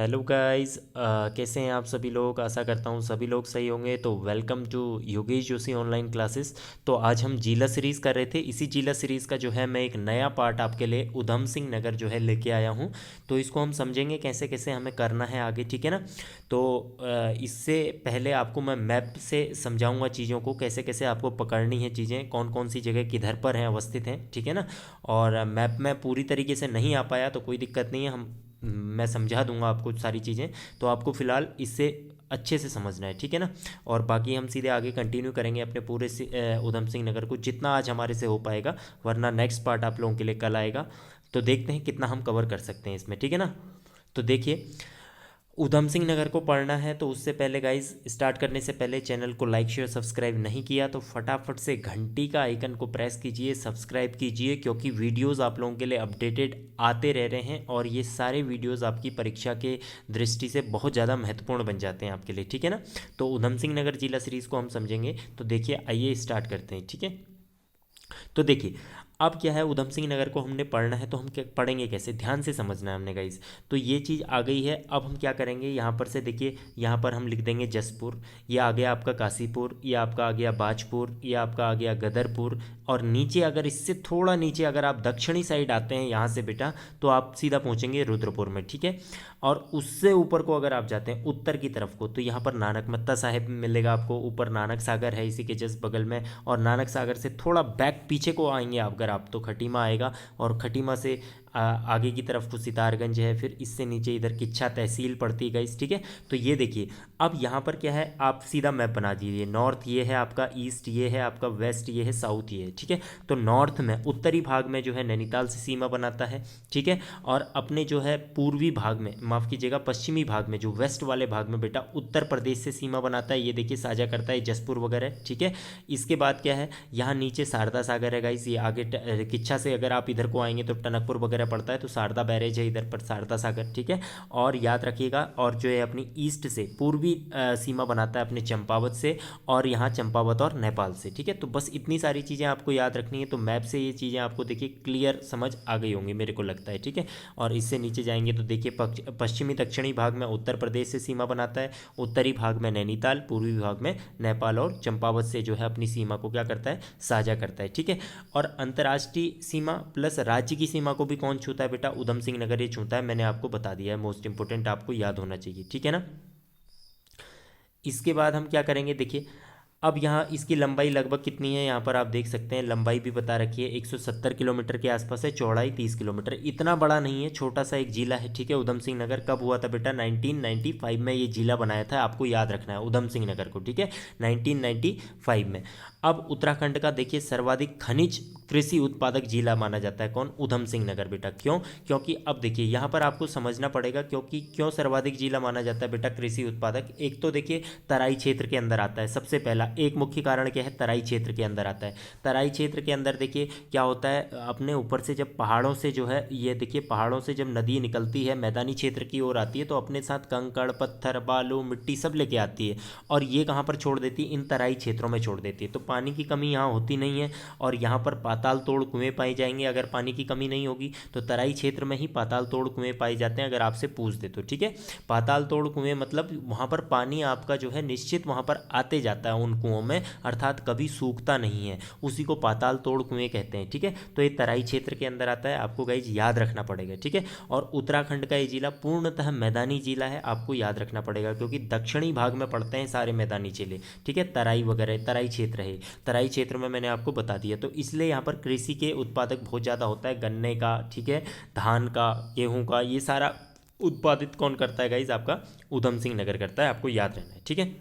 Hello guys, कैसे हैं आप सभी लोग। आशा करता हूँ सभी लोग सही होंगे। तो welcome to Yogesh Joshi online classes. तो आज हम जिला सीरीज़ कर रहे थे। इसी जिला सीरीज़ का जो है मैं एक नया पार्ट आपके लिए उधम सिंह नगर जो है लेके आया हूँ। तो इसको हम समझेंगे कैसे कैसे हमें करना है आगे, ठीक है ना। तो इससे पहले आपको मैं मैप से समझाऊंगा चीज़ों को, कैसे कैसे आपको पकड़नी है चीज़ें, कौन कौन सी जगह किधर पर हैं अवस्थित हैं, ठीक है ना। और मैप में पूरी तरीके से नहीं आ पाया तो कोई दिक्कत नहीं है, मैं समझा दूंगा आपको सारी चीज़ें। तो आपको फ़िलहाल इससे अच्छे से समझना है, ठीक है ना। और बाकी हम सीधे आगे कंटिन्यू करेंगे अपने पूरे उधम सिंह नगर को, जितना आज हमारे से हो पाएगा। वरना नेक्स्ट पार्ट आप लोगों के लिए कल आएगा। तो देखते हैं कितना हम कवर कर सकते हैं इसमें, ठीक है ना। तो देखिए, उधम सिंह नगर को पढ़ना है तो उससे पहले गाइज, स्टार्ट करने से पहले चैनल को लाइक शेयर सब्सक्राइब नहीं किया तो फटाफट से घंटी का आइकन को प्रेस कीजिए, सब्सक्राइब कीजिए, क्योंकि वीडियोस आप लोगों के लिए अपडेटेड आते रह रहे हैं और ये सारे वीडियोस आपकी परीक्षा के दृष्टि से बहुत ज़्यादा महत्वपूर्ण बन जाते हैं आपके लिए, ठीक है ना। तो उधम सिंह नगर जिला सीरीज़ को हम समझेंगे। तो देखिए, आइए स्टार्ट करते हैं, ठीक है। तो देखिए, अब क्या है, उधम सिंह नगर को हमने पढ़ना है तो हम क्या पढ़ेंगे, कैसे, ध्यान से समझना है हमने गाइज। तो ये चीज़ आ गई है। अब हम क्या करेंगे, यहाँ पर से देखिए, यहाँ पर हम लिख देंगे जसपुर, ये आ गया आपका काशीपुर, ये आपका आ गया बाजपुर, ये आपका आ गया गदरपुर। और नीचे अगर इससे थोड़ा नीचे अगर आप दक्षिणी साइड आते हैं यहाँ से बेटा, तो आप सीधा पहुँचेंगे रुद्रपुर में, ठीक है। और उससे ऊपर को अगर आप जाते हैं उत्तर की तरफ को, तो यहाँ पर नानक मत्ता साहिब मिलेगा आपको, ऊपर नानक सागर है इसी के जस्ट बगल में। और नानक सागर से थोड़ा बैक पीछे को आएंगे आप अगर आप, तो खटीमा आएगा। और खटीमा से आगे की तरफ को सितारगंज है, फिर इससे नीचे इधर किच्छा तहसील पड़ती है गाइस, ठीक है। तो ये देखिए, अब यहाँ पर क्या है, आप सीधा मैप बना दीजिए। नॉर्थ ये है आपका, ईस्ट ये है आपका, वेस्ट ये है, साउथ ये है, ठीक है। तो नॉर्थ में उत्तरी भाग में जो है नैनीताल से सीमा बनाता है, ठीक है। और अपने जो है पूर्वी भाग में, माफ़ कीजिएगा, पश्चिमी भाग में, जो वेस्ट वाले भाग में बेटा उत्तर प्रदेश से सीमा बनाता है। ये देखिए साझा करता है जसपुर वगैरह, ठीक है। इसके बाद क्या है, यहाँ नीचे शारदा सागर है गाइस, ये आगे किच्छा से अगर आप इधर को आएंगे तो टनकपुर वगैरह पड़ता है, तो शारदा बैरेज है इधर पर, शारदा सागर, ठीक है। और याद रखिएगा, और जो है अपनी ईस्ट से पूर्वी सीमा बनाता है अपने चंपावत से, और यहाँ चंपावत और नेपाल से, ठीक है। तो बस इतनी सारी चीज़ें आपको याद रखनी है। तो मैप से ये चीज़ें आपको देखिए क्लियर समझ आ गई होंगी मेरे को लगता है, ठीक है। और इससे नीचे जाएंगे तो देखिए, पश्चिमी दक्षिणी भाग में उत्तर प्रदेश से सीमा बनाता है, उत्तरी भाग में नैनीताल, पूर्वी भाग में नेपाल और चंपावत से जो है अपनी सीमा को क्या करता है, साझा करता है, ठीक है। और अंतर्राष्ट्रीय सीमा प्लस राज्य की सीमा को भी कौन छूता है बेटा, उधम सिंह नगर ये छूता है। मैंने आपको बता दिया है, मोस्ट इंपोर्टेंट आपको याद होना चाहिए, ठीक है ना। इसके बाद हम क्या करेंगे, देखिए, अब यहाँ इसकी लंबाई लगभग कितनी है, यहाँ पर आप देख सकते हैं लंबाई भी बता रखी है, 170 किलोमीटर के आसपास है, चौड़ाई 30 किलोमीटर, इतना बड़ा नहीं है, छोटा सा एक जिला है, ठीक है। उधम सिंह नगर कब हुआ था बेटा, 1995 में ये जिला बनाया था, आपको याद रखना है उधम सिंह नगर को, ठीक है, 1995 में। अब उत्तराखंड का देखिए सर्वाधिक खनिज कृषि उत्पादक जिला माना जाता है कौन, उधम सिंह नगर बेटा। क्यों, क्योंकि अब देखिए यहाँ पर आपको समझना पड़ेगा, क्योंकि क्यों सर्वाधिक जिला माना जाता है बेटा कृषि उत्पादक। एक तो देखिए तराई क्षेत्र के अंदर आता है, सबसे पहला एक मुख्य कारण क्या है, तराई क्षेत्र के अंदर आता है। तराई क्षेत्र के अंदर देखिए क्या होता है, अपने ऊपर से जब पहाड़ों से जो है, ये देखिए पहाड़ों से जब नदी निकलती है मैदानी क्षेत्र की ओर आती है, तो अपने साथ कंकड़ पत्थर बालू मिट्टी सब लेके आती है, और ये कहाँ पर छोड़ देती है, इन तराई क्षेत्रों में छोड़ देती है। तो पानी की कमी यहाँ होती नहीं है, और यहाँ पर पाताल तोड़ कुएं पाए जाएंगे। अगर पानी की कमी नहीं होगी तो तराई क्षेत्र में ही पाताल तोड़ कुएं पाए जाते हैं, अगर आपसे पूछ दे तो, ठीक है। पाताल तोड़ कुएं मतलब वहाँ पर पानी आपका जो है निश्चित वहाँ पर आते जाता है उन कुओं में, अर्थात कभी सूखता नहीं है, उसी को पाताल तोड़ कुएं कहते हैं, ठीक है। तो ये तराई क्षेत्र के अंदर आता है, आपको गाइज याद रखना पड़ेगा, ठीक है। और उत्तराखंड का ये जिला पूर्णतः मैदानी जिला है, आपको याद रखना पड़ेगा, क्योंकि दक्षिणी भाग में पड़ते हैं सारे मैदानी जिले, ठीक है। तराई वगैरह तराई क्षेत्र है, तराई क्षेत्र में मैंने आपको बता दिया। तो इसलिए यहाँ पर कृषि के उत्पादक बहुत ज़्यादा होता है, गन्ने का, ठीक है, धान का, गेहूँ का, ये सारा उत्पादित कौन करता है गाइज, आपका उधम सिंह नगर करता है, आपको याद रहना है, ठीक है।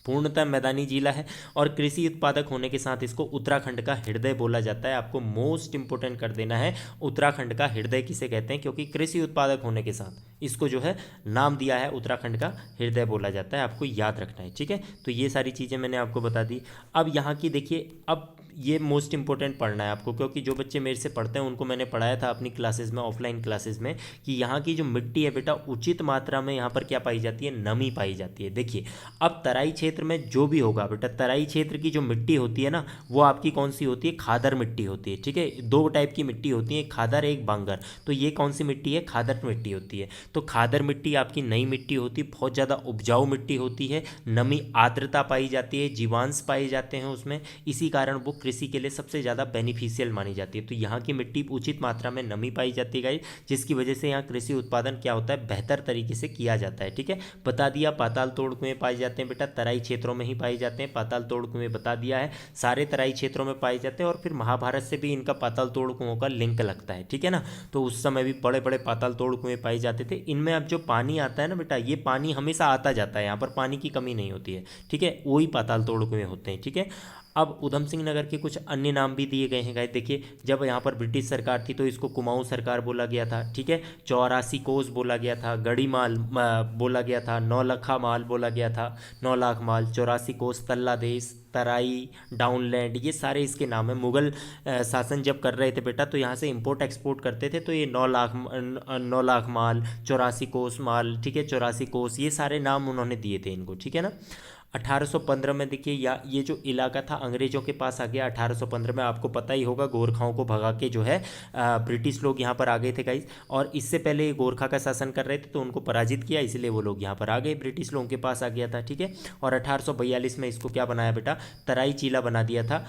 पूर्णतः मैदानी जिला है और कृषि उत्पादक होने के साथ इसको उत्तराखंड का हृदय बोला जाता है। आपको मोस्ट इंपोर्टेंट कर देना है, उत्तराखंड का हृदय किसे कहते हैं, क्योंकि कृषि उत्पादक होने के साथ इसको जो है नाम दिया है, उत्तराखंड का हृदय बोला जाता है, आपको याद रखना है, ठीक है। तो ये सारी चीज़ें मैंने आपको बता दी। अब यहाँ की देखिए, अब ये मोस्ट इंपॉर्टेंट पढ़ना है आपको, क्योंकि जो बच्चे मेरे से पढ़ते हैं उनको मैंने पढ़ाया था अपनी क्लासेस में, ऑफलाइन क्लासेस में, कि यहाँ की जो मिट्टी है बेटा उचित मात्रा में यहाँ पर क्या पाई जाती है, नमी पाई जाती है। देखिए अब तराई क्षेत्र में जो भी होगा बेटा, तराई क्षेत्र की जो मिट्टी होती है ना वो आपकी कौन सी होती है, खादर मिट्टी होती है। ठीक है, दो टाइप की मिट्टी होती है, एक खादर एक बांगर। तो ये कौन सी मिट्टी है, खादर मिट्टी होती है। तो खादर मिट्टी आपकी नई मिट्टी होती है, बहुत ज़्यादा उपजाऊ मिट्टी होती है, नमी आर्द्रता पाई जाती है, जीवांश पाए जाते हैं उसमें, इसी कारण वो कृषि के लिए सबसे ज़्यादा बेनिफिशियल मानी जाती है। तो यहाँ की मिट्टी उचित मात्रा में नमी पाई जाती है गाइस, जिसकी वजह से यहाँ कृषि उत्पादन क्या होता है, बेहतर तरीके से किया जाता है। ठीक है, बता दिया पाताल तोड़ कुएं पाए जाते हैं बेटा, तराई क्षेत्रों में ही पाए जाते हैं। पाताल तोड़ कुएं बता दिया है, सारे तराई क्षेत्रों में पाए जाते हैं, और फिर महाभारत से भी इनका पाताल तोड़ कुओं का लिंक लगता है। ठीक है ना, तो उस समय भी बड़े बड़े पाताल तोड़ कुएं पाए जाते थे। इनमें अब जो पानी आता है ना बेटा, ये पानी हमेशा आता जाता है, यहाँ पर पानी की कमी नहीं होती है। ठीक है, वही पाताल तोड़ कुएं होते हैं। ठीक है, अब उधम सिंह नगर के कुछ अन्य नाम भी दिए गए हैं गाइस। देखिए जब यहाँ पर ब्रिटिश सरकार थी तो इसको कुमाऊं सरकार बोला गया था। ठीक है, 84 कोस बोला गया था, गढ़ी माल बोला गया था, 9 लखा माल बोला गया था, 9 लाख माल, 84 कोस, तल्ला देश, तराई, डाउनलैंड, ये सारे इसके नाम हैं। मुगल शासन जब कर रहे थे बेटा तो यहाँ से इंपोर्ट एक्सपोर्ट करते थे, तो ये 9 लाख माल, 84 कोस माल, ठीक है, 84 कोस, ये सारे नाम उन्होंने दिए थे इनको। ठीक है ना, 1815 में देखिए या ये जो इलाका था अंग्रेजों के पास आ गया 1815 में। आपको पता ही होगा गोरखाओं को भगा के जो है ब्रिटिश लोग यहाँ पर आ गए थे गाइस, और इससे पहले ये गोरखा का शासन कर रहे थे तो उनको पराजित किया, इसलिए वो लोग यहाँ पर आ गए, ब्रिटिश लोगों के पास आ गया था। ठीक है, और 1842 में इसको क्या बनाया बेटा, तराई चीला बना दिया था।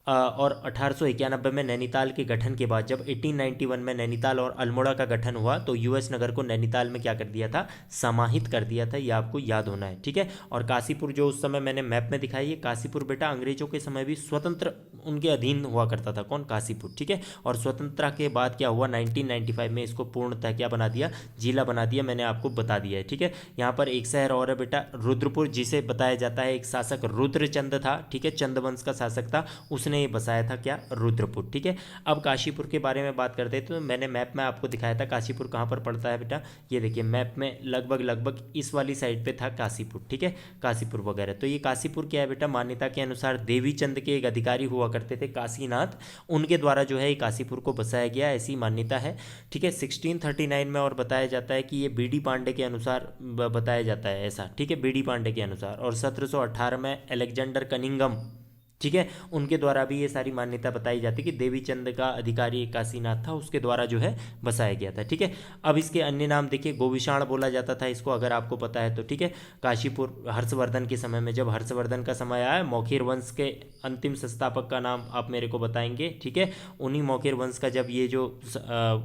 और 1891 में नैनीताल के गठन के बाद जब 1891 में नैनीताल और अल्मोड़ा का गठन हुआ तो यूएस नगर को नैनीताल में क्या कर दिया था, समाहित कर दिया था। ये आपको याद होना है। ठीक है, और काशीपुर जो उस समय मैंने मैप में दिखाई है, काशीपुर बेटा अंग्रेजों के समय भी स्वतंत्र उनके अधीन हुआ करता था। कौन, काशीपुर। ठीक है, और स्वतंत्रता के बाद क्या हुआ, 1995 में इसको पूर्णतः क्या बना दिया, जिला बना दिया। मैंने आपको बता दिया है। ठीक है, यहाँ पर एक शहर और है बेटा, रुद्रपुर, जिसे बताया जाता है एक शासक रुद्रचंद था। ठीक है, चंद्रवंश का शासक था, उसने ये बसाया था क्या, रुद्रपुर। ठीक है, अब काशीपुर के बारे में बात करते हैं तो मैंने मैप में आपको दिखाया था काशीपुर कहाँ पर पड़ता है बेटा, ये देखिए मैप में लगभग इस वाली साइड पे था काशीपुर। ठीक है, काशीपुर वगैरह। तो ये काशीपुर क्या है बेटा, मान्यता के अनुसार देवी चंद के एक अधिकारी हुआ करते थे काशीनाथ, उनके द्वारा जो है ये काशीपुर को बसाया गया, ऐसी मान्यता है। ठीक है, 1639 में और बताया जाता है कि ये बीडी पांडे के अनुसार बताया जाता है ऐसा। ठीक है, बीडी पांडे के अनुसार, और 1718 में अलेक्जेंडर कनिंगम, ठीक है, उनके द्वारा भी ये सारी मान्यता बताई जाती है कि देवी चंद का अधिकारी एक काशीनाथ था, उसके द्वारा जो है बसाया गया था। ठीक है, अब इसके अन्य नाम देखिए, गोविशाण बोला जाता था इसको, अगर आपको पता है तो। ठीक है, काशीपुर हर्षवर्धन के समय में, जब हर्षवर्धन का समय आया, मौखिर वंश के अंतिम संस्थापक का नाम आप मेरे को बताएंगे। ठीक है, उन्हीं मौखिर वंश का जब ये जो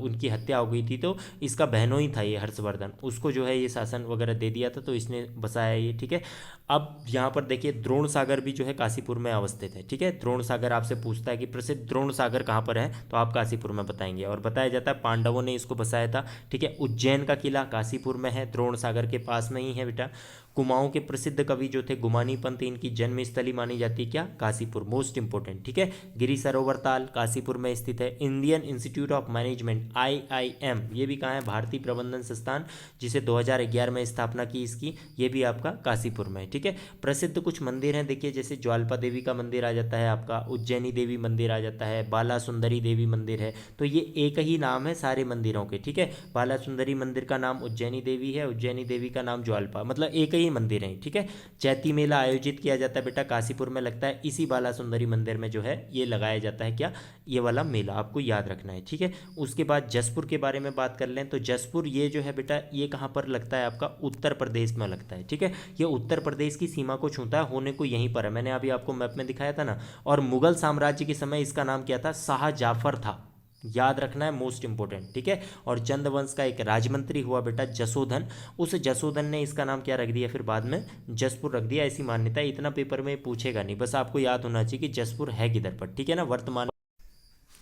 उनकी हत्या हो गई थी तो इसका बहनों ही था ये हर्षवर्धन, उसको जो है ये शासन वगैरह दे दिया था, तो इसने बसाया ये। ठीक है, अब यहाँ पर देखिए द्रोण सागर भी जो है काशीपुर में अवस्थित है। ठीक है, द्रोण सागर आपसे पूछता है कि प्रसिद्ध द्रोण सागर कहाँ पर है, तो आप काशीपुर में बताएंगे, और बताया जाता है पांडवों ने इसको बसाया था। ठीक है, उज्जैन का किला काशीपुर में है, द्रोण सागर के पास में ही है बेटा। कुमाऊं के प्रसिद्ध कवि जो थे गुमानी पंत, इनकी जन्मस्थली मानी जाती है क्या, काशीपुर, मोस्ट इंपोर्टेंट। ठीक है, गिरी सरोवर ताल काशीपुर में स्थित है। Indian institute of management IIM, ये भी कहाँ है, भारतीय प्रबंधन संस्थान, जिसे 2011 में स्थापना की इसकी, ये भी आपका काशीपुर में है। ठीक है, प्रसिद्ध कुछ मंदिर हैं देखिए, जैसे ज्वाल्पा देवी का मंदिर आ जाता है आपका, उज्जैनी देवी मंदिर आ जाता है, बाला सुंदरी देवी मंदिर है। तो ये एक ही नाम है सारे मंदिरों के। ठीक है, बाला सुंदरी मंदिर का नाम उज्जैनी देवी है, उज्जैनी देवी का नाम ज्वाल्पा, मतलब एक ही मंदिर हैं। ठीक है, चैती मेला आयोजित किया जाता है बेटा, काशीपुर में लगता है, इसी बाला सुंदरी मंदिर में जो है ये लगाया जाता है क्या, ये वाला मेला, आपको याद रखना है। ठीक है, उसके बाद जसपुर के बारे में बात कर लें तो जसपुर ये जो है बेटा, ये कहाँ पर लगता है आपका, उत्तर प्रदेश में लगता है। ठीक है, ये उत्तर प्रदेश की सीमा को छूता है, होने को यहीं पर है, मैंने अभी आपको मैप में दिखाया था ना। और मुगल साम्राज्य के समय इसका नाम क्या था, शाह जाफर था, याद रखना है, मोस्ट इंपोर्टेंट। ठीक है, और चंद्रवंश का एक राजमंत्री हुआ बेटा जसोधन, उस जसोधन ने इसका नाम क्या रख दिया, फिर बाद में जसपुर रख दिया, ऐसी मान्यता है। इतना पेपर में पूछेगा नहीं, बस आपको याद होना चाहिए कि जसपुर है किधर पर। ठीक है ना, वर्तमान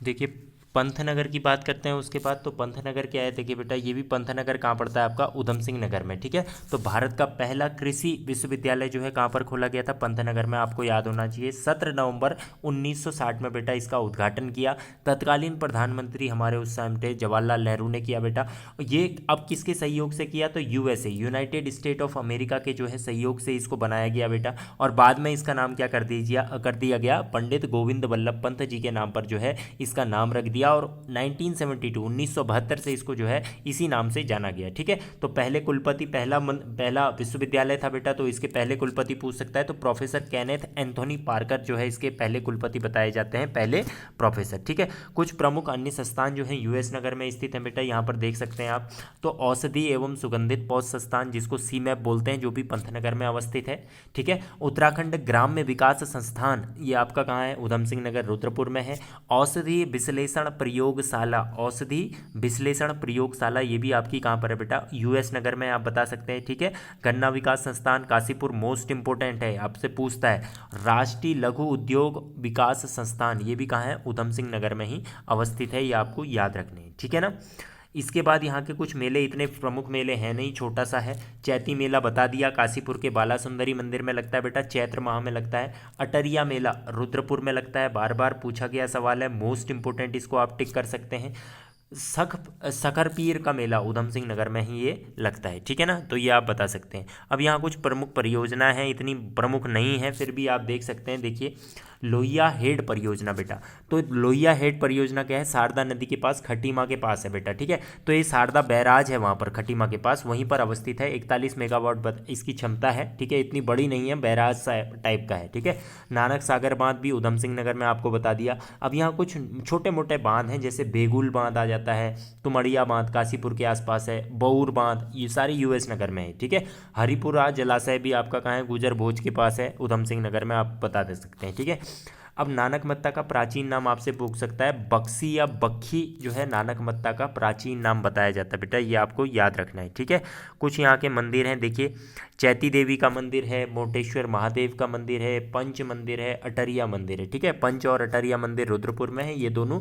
देखिए पंतनगर की बात करते हैं उसके बाद। तो पंतनगर क्या है, देखिए बेटा ये भी पंतनगर कहाँ पड़ता है आपका, उधम सिंह नगर में, ठीक है। तो भारत का पहला कृषि विश्वविद्यालय जो है कहाँ पर खोला गया था, पंतनगर में, आपको याद होना चाहिए। 17 नवंबर 1960 में बेटा इसका उद्घाटन किया। तत्कालीन प्रधानमंत्री हमारे उस टाइम थे जवाहरलाल नेहरू ने किया बेटा। ये अब किसके सहयोग से किया, तो USA, United state of America के जो है सहयोग से इसको बनाया गया बेटा। और बाद में इसका नाम क्या कर दिया गया, पंडित गोविंद वल्लभ पंत जी के नाम पर जो है इसका नाम रख दिया। और 1972 से इसको जो है इसी नाम से जाना गया, ठीक है। तो पहले कुलपति, पहला विश्वविद्यालय था बेटा, तो इसके पहले कुलपति पूछ सकता है, तो प्रोफेसर केनेथ एंथोनी पार्कर जो है इसके पहले कुलपति बताए जाते हैं, पहले प्रोफेसर, ठीक है। कुछ प्रमुख अन्य संस्थान जो है यूएस नगर में स्थित है बेटा, यहाँ पर देख सकते हैं आप। तो औषधि एवं सुगंधित पौध संस्थान, जिसको सीमैप बोलते हैं, जो भी पंतनगर में अवस्थित है, ठीक है। उत्तराखंड ग्राम्य विकास संस्थान, ये आपका कहाँ है, उधम सिंह नगर रुद्रपुर में है। औषधि विश्लेषण प्रयोगशाला, औषधि विश्लेषण प्रयोगशाला, ये भी आपकी कहाँ पर है बेटा, यूएस नगर में, आप बता सकते हैं, ठीक है। गन्ना विकास संस्थान काशीपुर, मोस्ट इंपोर्टेंट है, आपसे पूछता है। राष्ट्रीय लघु उद्योग विकास संस्थान, ये भी कहाँ है, उधम सिंह नगर में ही अवस्थित है, ये आपको याद रखने हैं, ठीक है ना। इसके बाद यहाँ के कुछ मेले, इतने प्रमुख मेले हैं नहीं, छोटा सा है। चैती मेला बता दिया, काशीपुर के बाला सुंदरी मंदिर में लगता है बेटा, चैत्र माह में लगता है। अटरिया मेला रुद्रपुर में लगता है, बार बार पूछा गया सवाल है, मोस्ट इंपोर्टेंट, इसको आप टिक कर सकते हैं। सखर पीर का मेला उधम सिंह नगर में ही ये लगता है, ठीक है ना, तो ये आप बता सकते हैं। अब यहाँ कुछ प्रमुख परियोजनाएं हैं, इतनी प्रमुख नहीं है फिर भी आप देख सकते हैं। देखिए लोहिया हेड परियोजना बेटा, तो लोहिया हेड परियोजना क्या है, शारदा नदी के पास, खटीमा के पास है बेटा, ठीक है। तो ये शारदा बैराज है वहाँ पर खटीमा के पास, वहीं पर अवस्थित है। 41 मेगावाट इसकी क्षमता है, ठीक है, इतनी बड़ी नहीं है, बैराज टाइप का है, ठीक है। नानक सागर बांध भी उधम सिंह नगर में आपको बता दिया। अब यहाँ कुछ छोटे मोटे बांध हैं, जैसे बेगुल बांध आ जाता है, तुमड़िया बांध काशीपुर के आसपास है, बऊर बांध, ये सारे यूएस नगर में है, ठीक है। हरिपुरा जलाशय भी आपका कहाँ है, गुजर भोज के पास है, उधम सिंह नगर में, आप बता दे सकते हैं, ठीक है। अब नानक मत्ता का प्राचीन नाम आपसे पूछ सकता है, बक्सी या बक्खी जो है नानक मत्ता का प्राचीन नाम बताया जाता है बेटा, ये आपको याद रखना है, ठीक है। कुछ यहाँ के मंदिर हैं, देखिए चैती देवी का मंदिर है, मोटेश्वर महादेव का मंदिर है, पंच मंदिर है, अटरिया मंदिर है, ठीक है। पंच और अटरिया मंदिर रुद्रपुर में है, ये दोनों।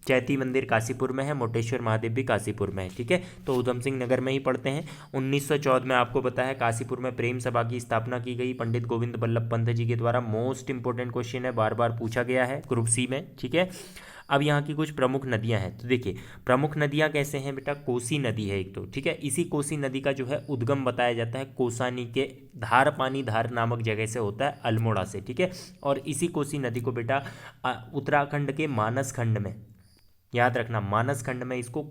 चैती मंदिर काशीपुर में है, मोटेश्वर महादेव भी काशीपुर में है, ठीक है। तो उधम सिंह नगर में ही पढ़ते हैं। 1914 में आपको बताया काशीपुर में प्रेम सभा की स्थापना की गई पंडित गोविंद वल्लभ पंत जी के द्वारा। मोस्ट इंपोर्टेंट क्वेश्चन है, बार बार पूछा गया है ग्रुप सी में, ठीक है। अब यहाँ की कुछ प्रमुख नदियाँ हैं, तो देखिए प्रमुख नदियाँ कैसे हैं बेटा, कोसी नदी है एक तो, ठीक है। इसी कोसी नदी का जो है उद्गम बताया जाता है कोसानी के धार पानी धार नामक जगह से होता है, अल्मोड़ा से, ठीक है। और इसी कोसी नदी को बेटा उत्तराखंड के मानस खंड में, याद रखना, मानस खंड में इसको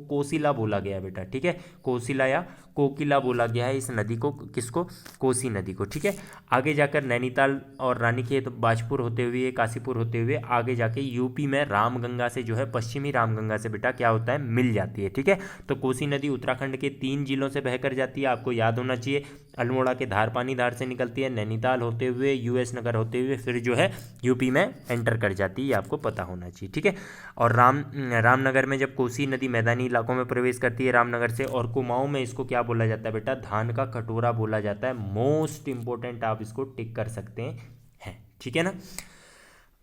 कोसिला बोला गया है बेटा, ठीक है। कोसिला या कोकिला बोला गया है इस नदी को, किसको, कोसी नदी को, ठीक है। आगे जाकर नैनीताल और रानीखेत बाजपुर होते हुए, काशीपुर होते हुए आगे जाके यूपी में रामगंगा से जो है, पश्चिमी रामगंगा से बेटा क्या होता है, मिल जाती है, ठीक है। तो कोसी नदी उत्तराखंड के 3 जिलों से बहकर जाती है, आपको याद होना चाहिए। अल्मोड़ा के धार पानी धार से निकलती है, नैनीताल होते हुए, यूएस नगर होते हुए, फिर जो है यूपी में एंटर कर जाती है, ये आपको पता होना चाहिए, ठीक है। और रामनगर में जब कोसी नदी मैदानी इलाकों में प्रवेश करती है रामनगर से, और कुमाऊं में इसको क्या बोला जाता है बेटा, धान का कटोरा बोला जाता है। मोस्ट इंपोर्टेंट, आप इसको टिक कर सकते हैं, ठीक है ना।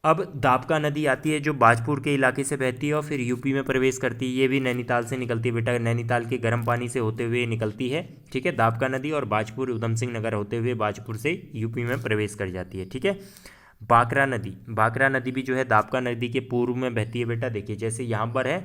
अब दाबका नदी आती है जो बाजपुर के इलाके से बहती है और फिर यूपी में प्रवेश करती है, ये भी नैनीताल से निकलती है बेटा, नैनीताल के गर्म पानी से होते हुए निकलती है, ठीक है। दाबका नदी और बाजपुर उधम सिंह नगर होते हुए बाजपुर से यूपी में प्रवेश कर जाती है, ठीक है। बाकरा नदी भी जो है दाबका नदी के पूर्व में बहती है बेटा, देखिए जैसे यहाँ पर है,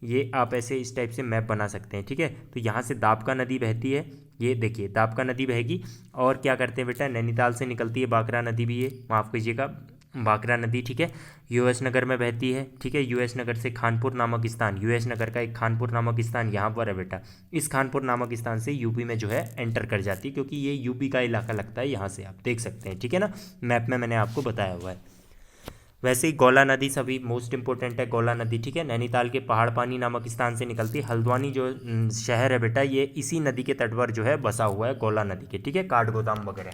ये आप ऐसे इस टाइप से मैप बना सकते हैं, ठीक है। तो यहाँ से दाबका नदी बहती है, ये देखिए दाबका नदी बहेगी, और क्या करते हैं बेटा, नैनीताल से निकलती है बाकरा नदी भी, ये माफ़ कीजिएगा बाकरा नदी, ठीक है। यूएस नगर में बहती है, ठीक है। यूएस नगर से खानपुर नामक स्थान, यूएस नगर का एक खानपुर नामक स्थान यहाँ पर है बेटा, इस खानपुर नामक स्थान से यूपी में जो है एंटर कर जाती है, क्योंकि ये यूपी का इलाका लगता है, यहाँ से आप देख सकते हैं, ठीक है ना, मैप में मैंने आपको बताया हुआ है। वैसे ही गौला नदी सभी मोस्ट इंपोर्टेंट है, गौला नदी, ठीक है, नैनीताल के पहाड़ पानी नामक स्थान से निकलती है। हल्द्वानी जो शहर है बेटा, ये इसी नदी के तट पर जो है बसा हुआ है, गौला नदी के, ठीक है, काठगोदाम वगैरह,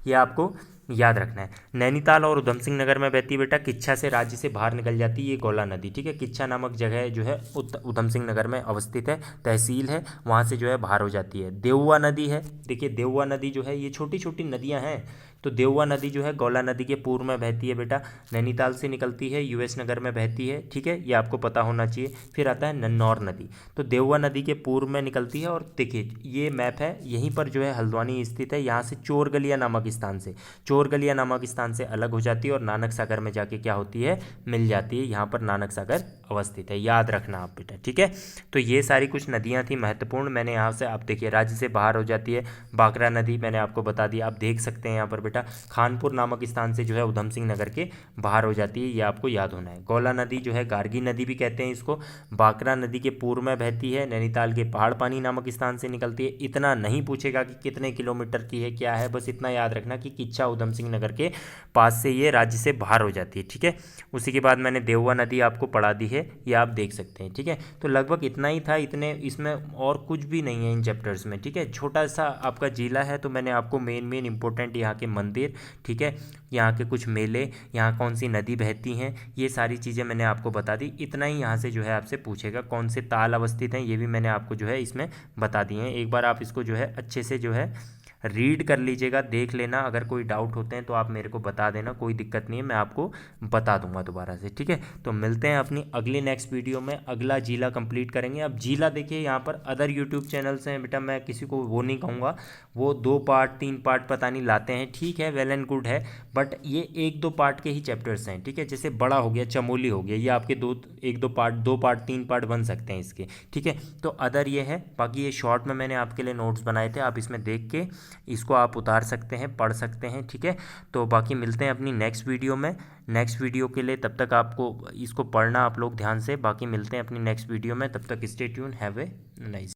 ये आपको याद रखना है। नैनीताल और उधम सिंह नगर में बहती बेटा, किच्छा से राज्य से बाहर निकल जाती है ये गौला नदी, ठीक है। किच्छा नामक जगह जो है उधम सिंह नगर में अवस्थित है, तहसील है, वहाँ से जो है बाहर हो जाती है। देवुआ नदी है, देखिए देवुआ नदी जो है, ये छोटी छोटी नदियाँ हैं, तो देववा नदी जो है गौला नदी के पूर्व में बहती है बेटा, नैनीताल से निकलती है, यूएस नगर में बहती है, ठीक है, ये आपको पता होना चाहिए। फिर आता है नन्नौर नदी, तो देववा नदी के पूर्व में निकलती है। और देखिए ये मैप है, यहीं पर जो है हल्द्वानी स्थित है, यहाँ से चोरगलिया नामक स्थान से, चोरगलिया नामक स्थान से अलग हो जाती है और नानक सागर में जाके क्या होती है, मिल जाती है। यहाँ पर नानक सागर अवस्थित है, याद रखना आप बेटा, ठीक है। तो ये सारी कुछ नदियाँ थी महत्वपूर्ण, मैंने यहाँ से, आप देखिए राज्य से बाहर हो जाती है बाकरा नदी, मैंने आपको बता दिया, आप देख सकते हैं यहाँ पर बेटा खानपुर नामक स्थान से जो है उधम सिंह नगर के बाहर हो जाती है, ये आपको याद होना है। गौला नदी जो है गार्गी नदी भी कहते हैं इसको, बाकरा नदी के पूर्व में बहती है, नैनीताल के पहाड़ पानी नामक स्थान से निकलती है। इतना नहीं पूछेगा कि कितने किलोमीटर की है क्या है, बस इतना याद रखना कि किच्छा उधम सिंह नगर के पास से ये राज्य से बाहर हो जाती है, ठीक है। उसी के बाद मैंने देववा नदी आपको पढ़ा दी है, ये आप देख सकते हैं, ठीक है। तो लगभग इतना ही था, इतने इसमें और कुछ भी नहीं है इन चैप्टर्स में, ठीक है। छोटा सा आपका जिला है, तो मैंने आपको मेन इंपॉर्टेंट यहाँ के मंदिर, ठीक है, यहाँ के कुछ मेले, यहाँ कौन सी नदी बहती हैं, ये सारी चीज़ें मैंने आपको बता दी। इतना ही यहाँ से जो है आपसे पूछेगा, कौन से ताल अवस्थित हैं, ये भी मैंने आपको जो है इसमें बता दिए हैं। एक बार आप इसको जो है अच्छे से जो है रीड कर लीजिएगा, देख लेना, अगर कोई डाउट होते हैं तो आप मेरे को बता देना, कोई दिक्कत नहीं है, मैं आपको बता दूंगा दोबारा से, ठीक है। तो मिलते हैं अपनी अगली नेक्स्ट वीडियो में, अगला जिला कंप्लीट करेंगे। अब जिला देखिए यहाँ पर अदर यूट्यूब चैनल्स हैं बेटा, मैं किसी को वो नहीं कहूँगा, वो 2 पार्ट 3 पार्ट पता नहीं लाते हैं, ठीक है, वेल एंड गुड है, बट ये 1-2 पार्ट के ही चैप्टर्स हैं, ठीक है। जैसे बड़ा हो गया, चमोली हो गया, ये आपके 2 पार्ट 3 पार्ट बन सकते हैं इसके, ठीक है। तो अदर ये है, बाकी ये शॉर्ट में मैंने आपके लिए नोट्स बनाए थे, आप इसमें देख के इसको आप उतार सकते हैं, पढ़ सकते हैं, ठीक है। तो बाकी मिलते हैं अपनी नेक्स्ट वीडियो में, नेक्स्ट वीडियो के लिए तब तक आपको इसको पढ़ना आप लोग ध्यान से, बाकी मिलते हैं अपनी नेक्स्ट वीडियो में, तब तक stay tune, have a nice.